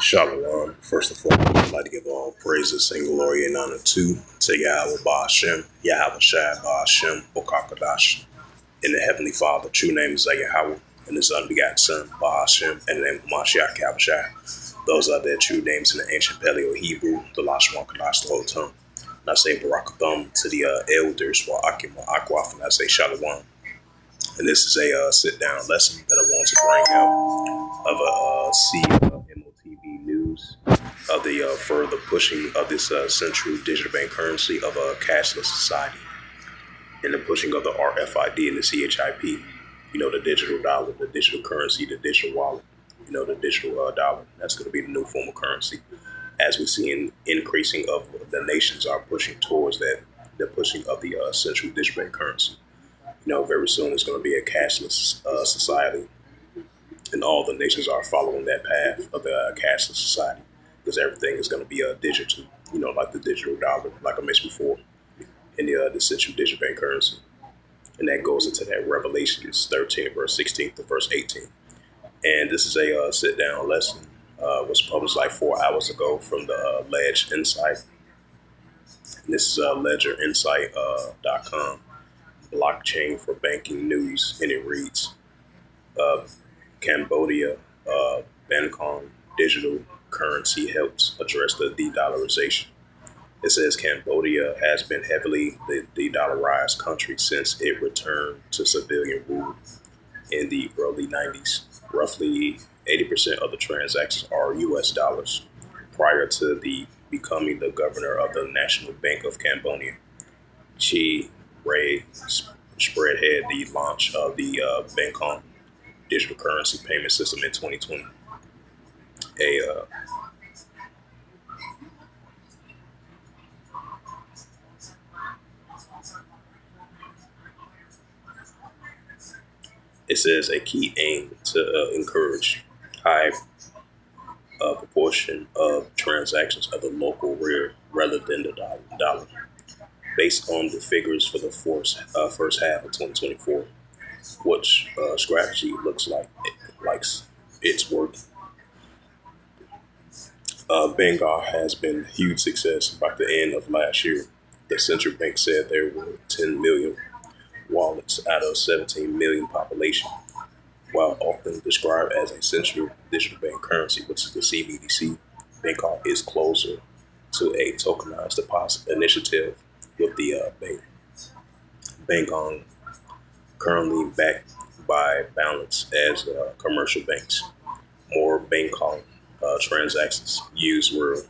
Shalom. First and foremost, I'd like to give all praises and glory and honor to Yahweh Ba'ashem, Yahweh Shai Ba'ashem, Okakadash. In the Heavenly Father, true name is Yahweh, and His unbegotten Son, Ba'ashem, and the name of Mashiach Kabashai. Those are their true names in the ancient Paleo Hebrew, the Lashwan Kadash, the whole tongue. And I say Barakatham to the elders, while Akim Akwaf, and I say Shalom. And this is a sit-down lesson that I want to bring out of a seed of M.O.T.B news of the further pushing of this central digital bank currency of a cashless society and the pushing of the RFID and the CHIP. You know, the digital dollar, the digital currency, the digital wallet, you know, the digital dollar. That's going to be the new form of currency. As we see an increasing of the nations are pushing towards that, the pushing of the central digital bank currency. You know, very soon it's going to be a cashless society, and all the nations are following that path of the cashless society because everything is going to be digital. You know, like the digital dollar, like I mentioned before, in the central digital bank currency, and that goes into that Revelations 13, verse 16 to verse 18. And this is a sit-down lesson. Was published like 4 hours ago from the Ledge Insight. And this is ledgerinsight.com. Blockchain for banking news, and it reads Cambodia, Bakong digital currency helps address the de-dollarization. It says Cambodia has been heavily the de-dollarized country since it returned to civilian rule in the early 90s. Roughly 80% of the transactions are US dollars. Prior to becoming the governor of the National Bank of Cambodia, Chi Ray spearheaded the launch of the Bakong digital currency payment system in 2020. It says a key aim to encourage high proportion of transactions of the local real rather than the dollar. Based on the figures for the first half of 2024, what strategy looks like it's working. Bengal has been a huge success by the end of last year. The central bank said there were 10 million wallets out of 17 million population. While often described as a central digital bank currency, which is the CBDC, Bengal is closer to a tokenized deposit initiative with the Bakong currently backed by balance as commercial banks. More Bakong transactions use were,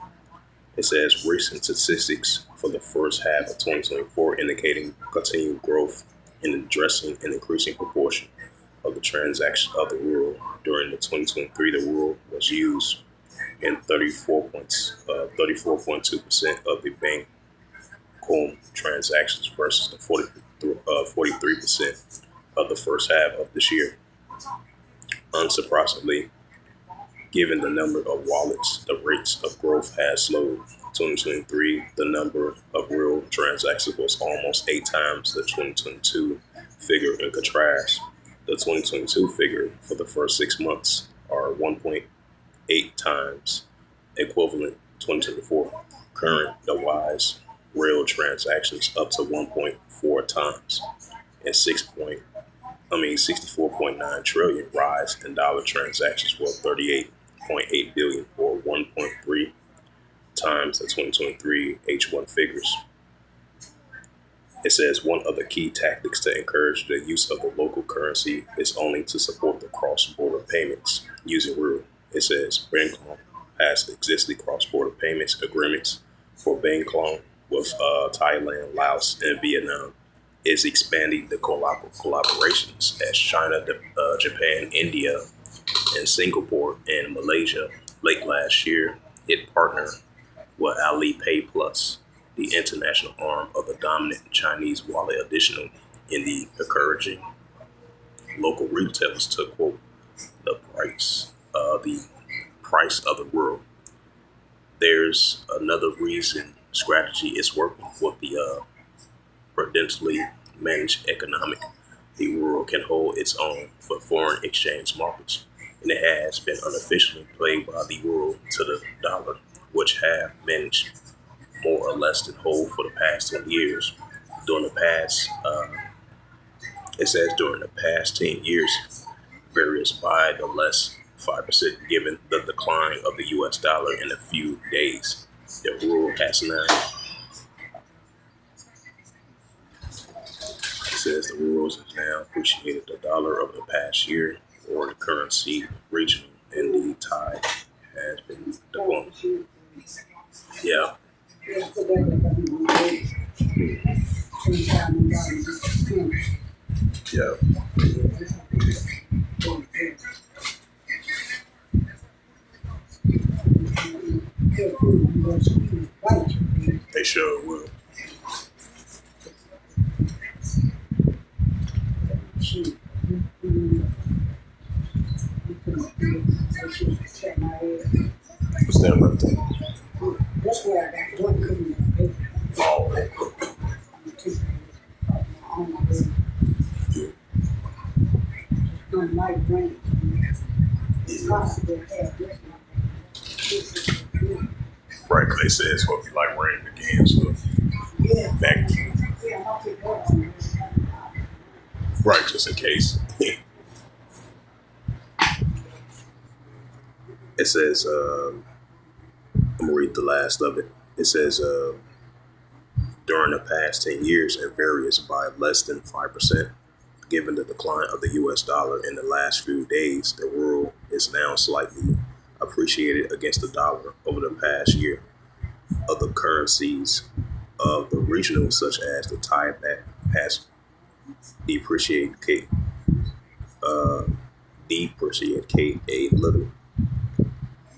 it says, recent statistics for the first half of 2024 indicating continued growth in addressing an increasing proportion of the transaction of the rural. During the 2023, the rural was used in 34.2% of the Bakong transactions versus the 43% of the first half of this year. Unsurprisingly, given the number of wallets, the rates of growth has slowed. 2023, the number of real transactions was almost 8 times the 2022 figure. In contrast, the 2022 figure for the first 6 months are 1.8 times equivalent 2024. Current, the wise real transactions up to 1.4 times and 64.9 trillion rise in dollar transactions were 38.8 billion or 1.3 times the 2023 H1 figures. It says one of the key tactics to encourage the use of the local currency is only to support the cross-border payments using real. It says Bakong has existing cross-border payments agreements for Bakong with Thailand, Laos, and Vietnam. Is expanding the collaborations as China, Japan, India, and Singapore and Malaysia. Late last year, it partnered with Alipay Plus, the international arm of the dominant Chinese wallet, additional in the encouraging local retailers to quote the price of the world. There's another reason strategy is working with the prudently managed economic. The world can hold its own for foreign exchange markets. and it has been unofficially played by the euro to the dollar, which have managed more or less to hold for the past 20 years. During the past, it says during the past 10 years, varies by the less 5% given the decline of the US dollar in a few days. The euro has now, it says the euro has now appreciated the dollar over the past year, or the currency regional, and the tide has been declining. Yeah. Yeah. They sure will. What's that right there? That's where I got one coming. Oh, right, because they said it's supposed to be like raining again, so back. Right, just in case. It says, I'm going to read the last of it. It says, during the past 10 years, it varies by less than 5%. Given the decline of the US dollar in the last few days, the euro is now slightly appreciated against the dollar over the past year. Other currencies of the regional, such as the Thai baht, has depreciated uh, a little.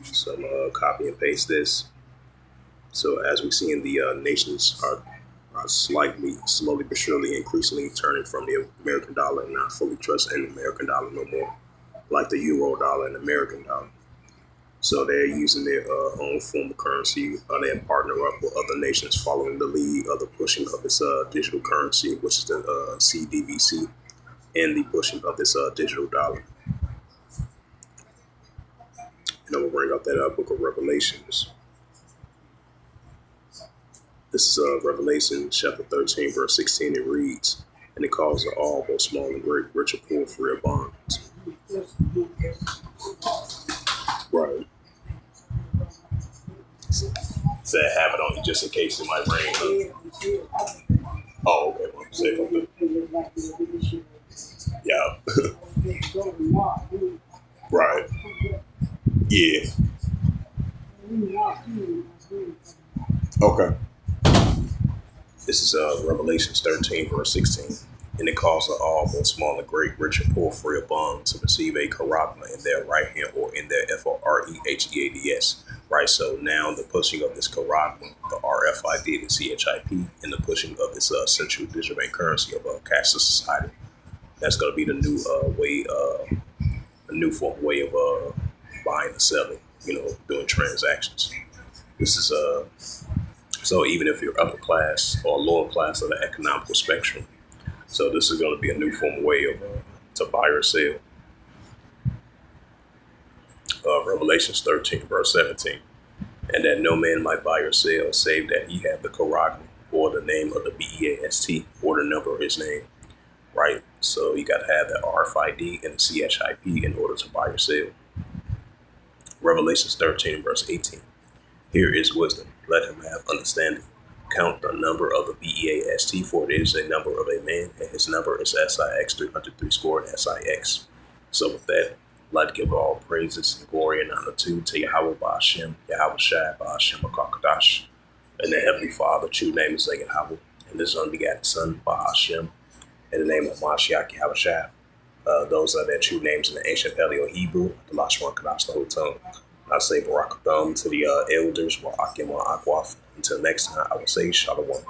So I'm copy and paste this. So as we see in the nations are slowly but surely, increasingly turning from the American dollar and not fully trust in the American dollar no more, like the euro dollar and American dollar. So they're using their own form of currency. They partner up with other nations following the lead of the pushing of this digital currency, which is the CDVC, and the pushing of this digital dollar. And I'm going to bring up that book of Revelations. This is Revelation chapter 13, verse 16. It reads, and it calls it all, both small and great, rich or poor, free or bonds. Right. Said have it on you just in case it might rain. Oh, okay. Well, say something. Yeah. Right. Yeah. Okay. This is Revelation 13, verse 16. And it calls to all, both small and great, rich and poor, free or bond, to receive a charagma in their right hand or in their FOREHEADS. Right, so now the pushing of this charagma, the RFID, the CHIP, and the pushing of this central digital bank currency of cashless society. That's going to be the new a new form way of buying and selling, doing transactions. This is so even if you're upper class or lower class of the economical spectrum, so this is going to be a new form of way of to buy or sell. Revelations 13, verse 17. And that no man might buy or sell, save that he have the charagma, or the name of the BEAST, or the number of his name. Right? So you got to have the RFID and the CHIP in order to buy or sell. Revelations 13, verse 18. Here is wisdom. Let him have understanding. Count the number of the BEAST, for it is a number of a man, and his number is SIX 303 score SIX. So with that, I'd like to give all praises and glory and honor to Yahweh Ba'ashem, Yahweh Shai Ba'ashem Akakadash, and the Heavenly Father, true name is Yahweh, and his unbegotten Son, Ba'ashem, in the name of Mashiach Yahweh Shai. Those are their true names in the ancient Paleo Hebrew, the Lashwan Kadash, the whole tongue. I say Barakatham to the elders, Wa'akim Wa'akwaf. Until next time, I will say Shalom.